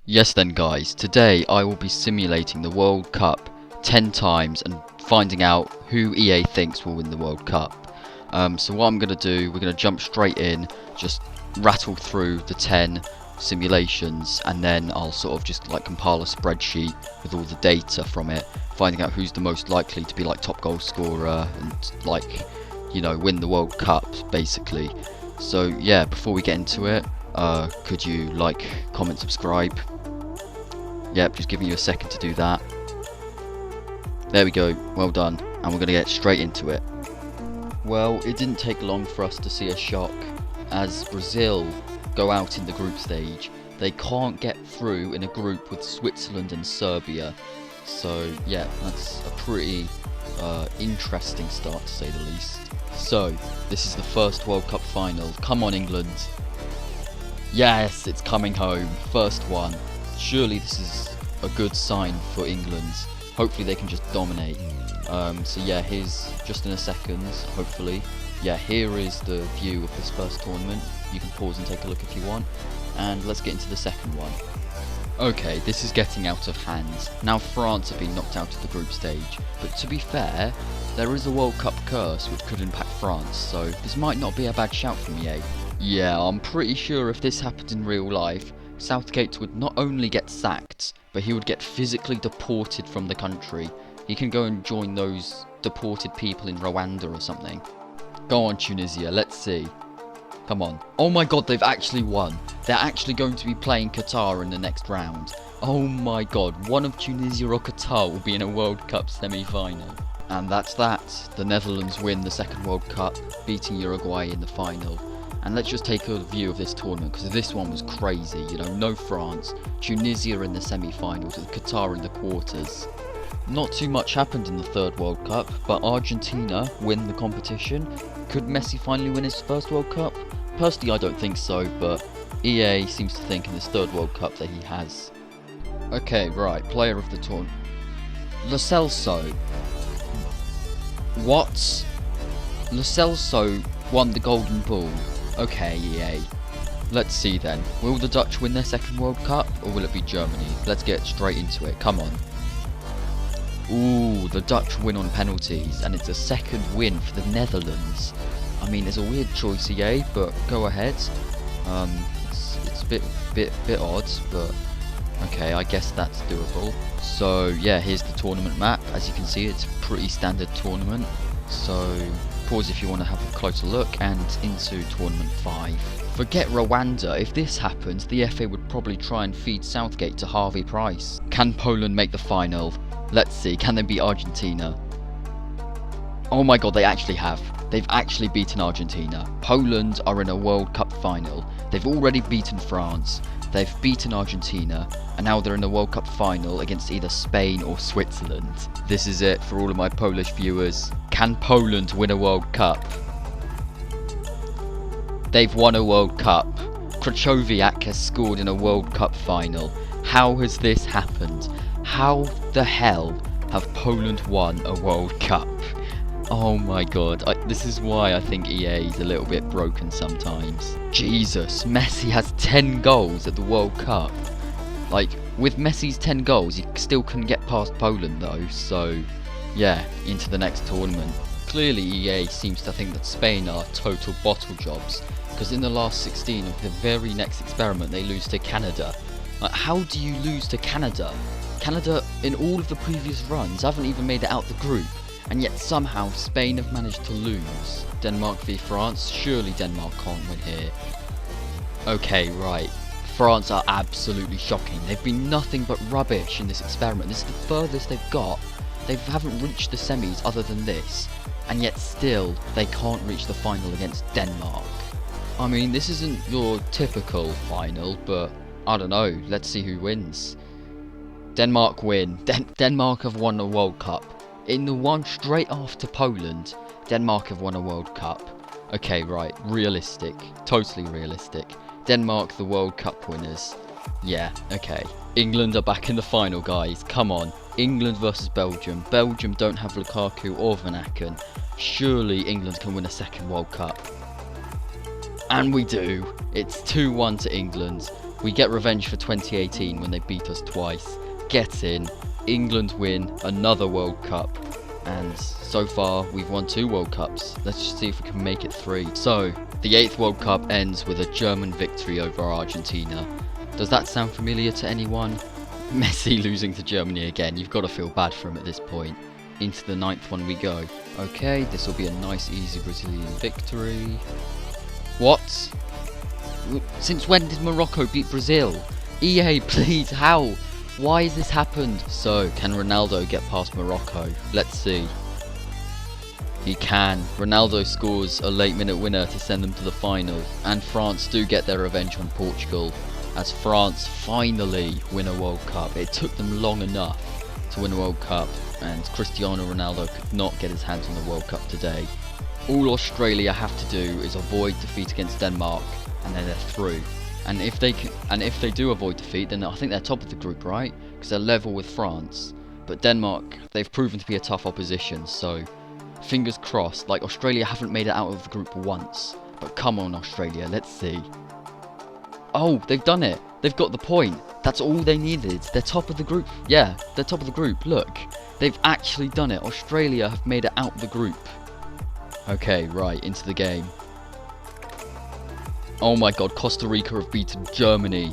Yes then guys, today I will be simulating the World Cup 10 times and finding out who EA thinks will win the World Cup. So what I'm going to do, we're going to jump straight in, just rattle through the 10 simulations, and then I'll sort of just like compile a spreadsheet with all the data from it, finding out who's the most likely to be like top goal scorer and like, you know, win the World Cup basically. So yeah, before we get into it, could you like, comment, subscribe? Yep, just giving you a second to do that. There we go, well done, and we're going to get straight into it. Well, it didn't take long for us to see a shock, as Brazil go out in the group stage. They can't get through in a group with Switzerland and Serbia, so yeah, that's a pretty interesting start to say the least. So, this is the first World Cup final. Come on England. Yes, it's coming home, first one. Surely this is a good sign for England. Hopefully they can just dominate. So yeah, here's just in a second, hopefully. Yeah, here is the view of this first tournament. You can pause and take a look if you want. And let's get into the second one. Okay, this is getting out of hand. Now France have been knocked out of the group stage. But to be fair, there is a World Cup curse which could impact France, so this might not be a bad shout from EA. Yeah, I'm pretty sure if this happened in real life, Southgate would not only get sacked, but he would get physically deported from the country. He can go and join those deported people in Rwanda or something. Go on Tunisia, let's see. Come on. Oh my god, they've actually won. They're actually going to be playing Qatar in the next round. Oh my god, one of Tunisia or Qatar will be in a World Cup semi-final. And that's that. The Netherlands win the second World Cup, beating Uruguay in the final. And let's just take a view of this tournament, because this one was crazy. You know, no France, Tunisia in the semi-finals, with Qatar in the quarters. Not too much happened in the third World Cup, but Argentina win the competition. Could Messi finally win his first World Cup? Personally, I don't think so, but EA seems to think in this third World Cup that he has. Okay, right, player of the tournament. Lo Celso. What? Lo Celso won the Golden Ball. Okay, EA. Let's see then. Will the Dutch win their second World Cup, or will it be Germany? Let's get straight into it. Come on. Ooh, the Dutch win on penalties, and it's a second win for the Netherlands. I mean, it's a weird choice, EA, but go ahead. It's a bit odd, but okay, I guess that's doable. So yeah, here's the tournament map. As you can see, it's a pretty standard tournament. So pause if you want to have a closer look, and into tournament 5. Forget Rwanda. If this happens, the FA would probably try and feed Southgate to Harvey Price. Can Poland make the final? Let's see, can they beat Argentina? Oh my god, they actually have. They've actually beaten Argentina. Poland are in a World Cup final. They've already beaten France. They've beaten Argentina. And now they're in the World Cup final against either Spain or Switzerland. This is it for all of my Polish viewers. Can Poland win a World Cup? They've won a World Cup. Krychowiak has scored in a World Cup final. How has this happened? How the hell have Poland won a World Cup? Oh my god, this is why I think EA is a little bit broken sometimes. Jesus, Messi has 10 goals at the World Cup. Like, with Messi's 10 goals, he still couldn't get past Poland though, so yeah, into the next tournament. Clearly EA seems to think that Spain are total bottle jobs, because in the last 16 of the very next experiment they lose to Canada. Like, how do you lose to Canada? Canada, in all of the previous runs, haven't even made it out the group, and yet somehow Spain have managed to lose. Denmark v France, surely Denmark can't win here. Okay, right. France are absolutely shocking. They've been nothing but rubbish in this experiment. This is the furthest they've got. They haven't reached the semis other than this, and yet still they can't reach the final against Denmark. I mean, this isn't your typical final, but I don't know. Let's see who wins. Denmark win. Denmark have won a World Cup. In the one straight after Poland, Denmark have won a World Cup. Okay, right, realistic. Totally realistic. Denmark the World Cup winners. Yeah, okay. England are back in the final, guys. Come on. England versus Belgium. Belgium don't have Lukaku or Van Aken. Surely England can win a second World Cup. And we do. It's 2-1 to England. We get revenge for 2018 when they beat us twice. Get in. England win another World Cup. And so far, we've won 2 World Cups. Let's just see if we can make it 3. So, the 8th World Cup ends with a German victory over Argentina. Does that sound familiar to anyone? Messi losing to Germany again. You've got to feel bad for him at this point. Into the 9th one we go. Okay, this will be a nice, easy Brazilian victory. What? Since when did Morocco beat Brazil? EA, please, how? Why has this happened? So, can Ronaldo get past Morocco? Let's see. He can. Ronaldo scores a late minute winner to send them to the final. And France do get their revenge on Portugal, as France finally win a World Cup. It took them long enough to win a World Cup, and Cristiano Ronaldo could not get his hands on the World Cup today. All Australia have to do is avoid defeat against Denmark, and then they're through. And if they do avoid defeat, then I think they're top of the group, right? Because they're level with France. But Denmark, they've proven to be a tough opposition, so fingers crossed. Like, Australia haven't made it out of the group once. But come on, Australia, let's see. Oh, they've done it. They've got the point. That's all they needed. They're top of the group. Yeah, they're top of the group. Look, they've actually done it. Australia have made it out of the group. Okay, right, into the game. Oh my god, Costa Rica have beaten Germany.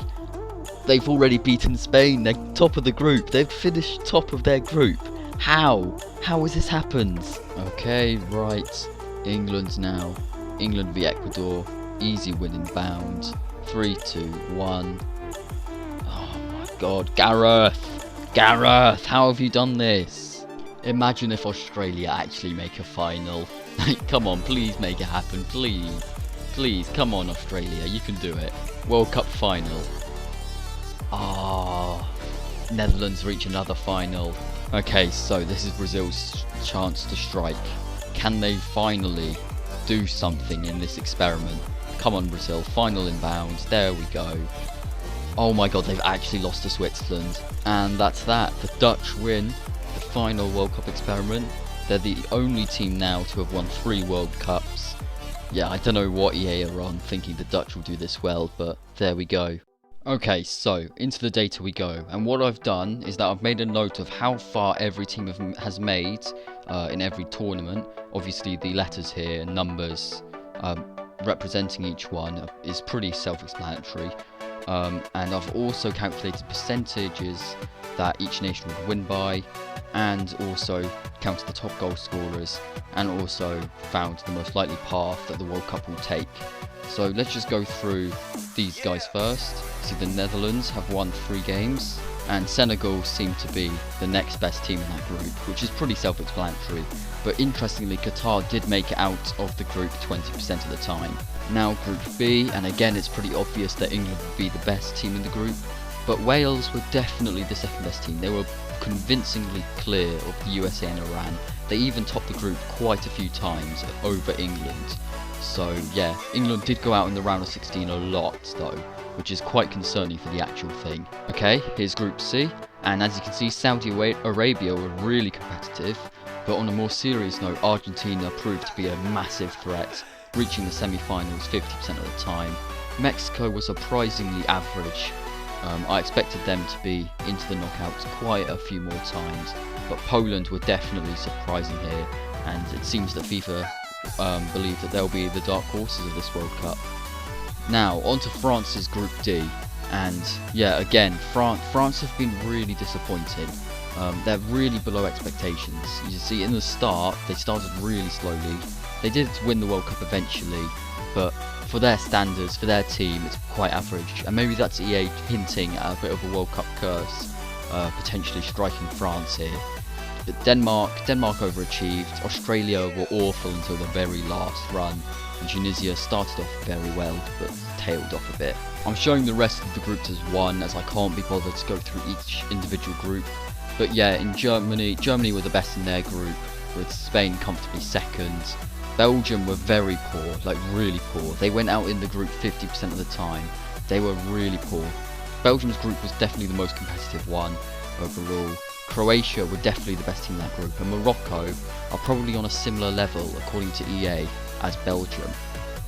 They've already beaten Spain. They're top of the group. They've finished top of their group. How? How has this happened? Okay, right. England now. England v Ecuador. Easy win in bound. 3, 2, 1. Oh my god, Gareth! Gareth, how have you done this? Imagine if Australia actually make a final. Come on, please make it happen, please. Please, come on Australia, you can do it. World Cup final. Ah, Netherlands reach another final. Okay, so this is Brazil's chance to strike. Can they finally do something in this experiment? Come on Brazil, final inbound, there we go. Oh my god, they've actually lost to Switzerland. And that's that, the Dutch win the final World Cup experiment. They're the only team now to have won 3 World Cups. Yeah, I don't know what EA are on, thinking the Dutch will do this well, but there we go. Okay, so into the data we go, and what I've done is that I've made a note of how far every team has made in every tournament. Obviously the letters here, numbers representing each one is pretty self-explanatory, and I've also calculated percentages that each nation would win by, and also counted the top goal scorers, and also found the most likely path that the World Cup will take. So let's just go through these guys first. See, the Netherlands have won 3 games, and Senegal seem to be the next best team in that group, which is pretty self-explanatory. But interestingly, Qatar did make it out of the group 20% of the time. Now Group B, and again it's pretty obvious that England would be the best team in the group, but Wales were definitely the second best team. They were convincingly clear of the USA and Iran. They even topped the group quite a few times over England. So yeah, England did go out in the round of 16 a lot though, which is quite concerning for the actual thing. Okay, here's Group C, and as you can see, Saudi Arabia were really competitive, but on a more serious note, Argentina proved to be a massive threat, reaching the semi-finals 50% of the time. Mexico was surprisingly average. I expected them to be into the knockouts quite a few more times, but Poland were definitely surprising here, and it seems that FIFA believe that they'll be the dark horses of this World Cup. Now, on to France's Group D, and yeah, again, France have been really disappointing. They're really below expectations. You see, in the start, they started really slowly. They did win the World Cup eventually, but for their standards, for their team, it's quite average. And maybe that's EA hinting at a bit of a World Cup curse, potentially striking France here. But Denmark overachieved. Australia were awful until the very last run, and Tunisia started off very well, but tailed off a bit. I'm showing the rest of the groups as one, as I can't be bothered to go through each individual group. But yeah, in Germany were the best in their group, with Spain comfortably second. Belgium were very poor, like really poor. They went out in the group 50% of the time. They were really poor. Belgium's group was definitely the most competitive one overall. Croatia were definitely the best team in that group, and Morocco are probably on a similar level, according to EA, as Belgium.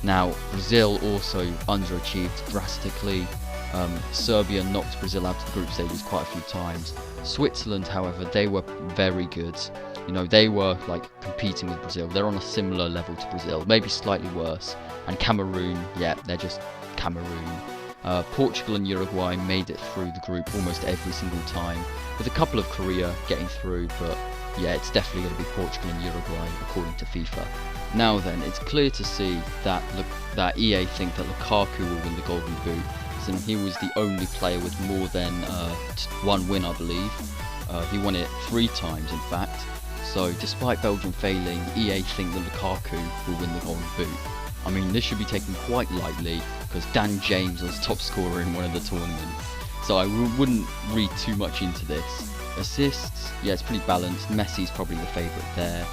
Now, Brazil also underachieved drastically. Serbia knocked Brazil out of the group stages quite a few times. Switzerland, however, they were very good. You know, they were like competing with Brazil. They're on a similar level to Brazil, maybe slightly worse. And Cameroon, yeah, they're just Cameroon. Portugal and Uruguay made it through the group almost every single time, with a couple of Korea getting through, but yeah, it's definitely going to be Portugal and Uruguay according to FIFA. Now then, it's clear to see that EA think that Lukaku will win the Golden Boot, and he was the only player with more than one win, I believe. He won it 3 times, in fact. So despite Belgium failing, EA think that Lukaku will win the Golden Boot. I mean, this should be taken quite lightly, because Dan James was top scorer in one of the tournaments. So I wouldn't read too much into this. Assists, yeah, it's pretty balanced. Messi's probably the favourite there.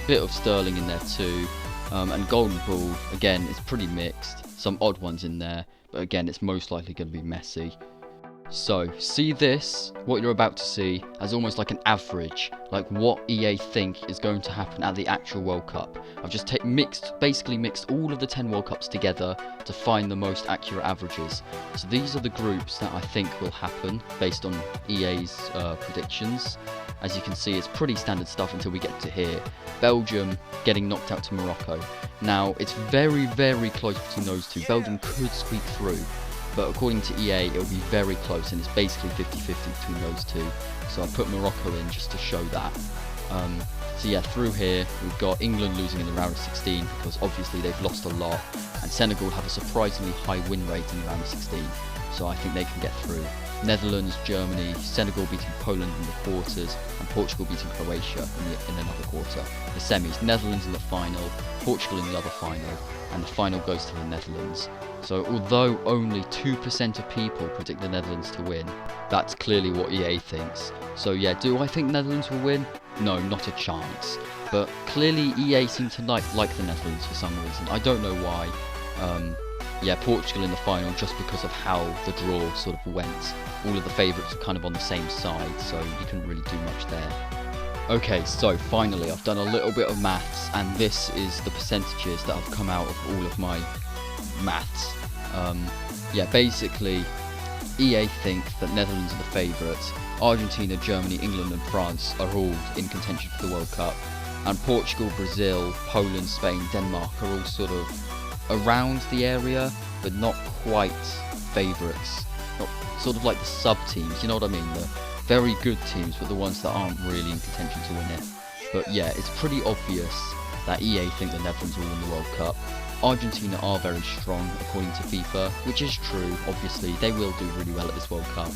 Bit of Sterling in there too. And Golden Ball, again, it's pretty mixed. Some odd ones in there, but again, it's most likely going to be Messi. So, see this, what you're about to see, as almost like an average, like what EA think is going to happen at the actual World Cup. I've just basically mixed all of the 10 World Cups together to find the most accurate averages. So these are the groups that I think will happen, based on EA's predictions. As you can see, it's pretty standard stuff until we get to here. Belgium getting knocked out to Morocco. Now, it's very, very close between those two. Belgium could squeak through, but according to EA, it will be very close, and it's basically 50-50 between those two. So I put Morocco in just to show that. So yeah, through here, we've got England losing in the round of 16, because obviously they've lost a lot, and Senegal have a surprisingly high win rate in the round of 16, so I think they can get through. Netherlands, Germany, Senegal beating Poland in the quarters, and Portugal beating Croatia in another quarter. The semis, Netherlands in the final, Portugal in the other final, and the final goes to the Netherlands. So although only 2% of people predict the Netherlands to win, that's clearly what EA thinks. So yeah, do I think Netherlands will win? No, not a chance. But clearly EA seem to like the Netherlands for some reason. I don't know why. Yeah, Portugal in the final, just because of how the draw sort of went. All of the favourites are kind of on the same side, so you couldn't really do much there. Okay, so finally I've done a little bit of maths, and this is the percentages that have come out of all of my maths. Yeah, basically EA think that Netherlands are the favourites. Argentina, Germany, England and France are all in contention for the World Cup, and Portugal, Brazil, Poland, Spain, Denmark are all sort of around the area, but not quite favourites. Not sort of like the sub-teams, you know what I mean? The very good teams, but the ones that aren't really in contention to win it. But yeah, it's pretty obvious that EA think the Netherlands will win the World Cup. Argentina are very strong, according to FIFA, which is true, obviously. They will do really well at this World Cup.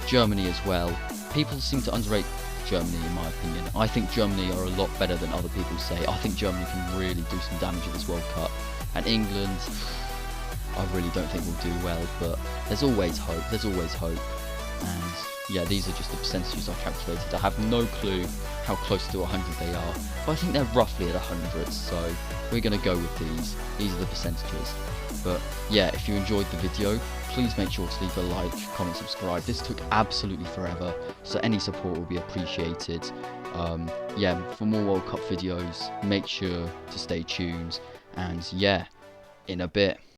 Germany as well. People seem to underrate Germany, in my opinion. I think Germany are a lot better than other people say. I think Germany can really do some damage at this World Cup. And England, I really don't think will do well, but there's always hope, And yeah, these are just the percentages I calculated. I have no clue how close to 100 they are, but I think they're roughly at 100, so we're going to go with these. These are the percentages. But yeah, if you enjoyed the video, please make sure to leave a like, comment, subscribe. This took absolutely forever, so any support will be appreciated. Yeah, for more World Cup videos, make sure to stay tuned. And yeah, in a bit.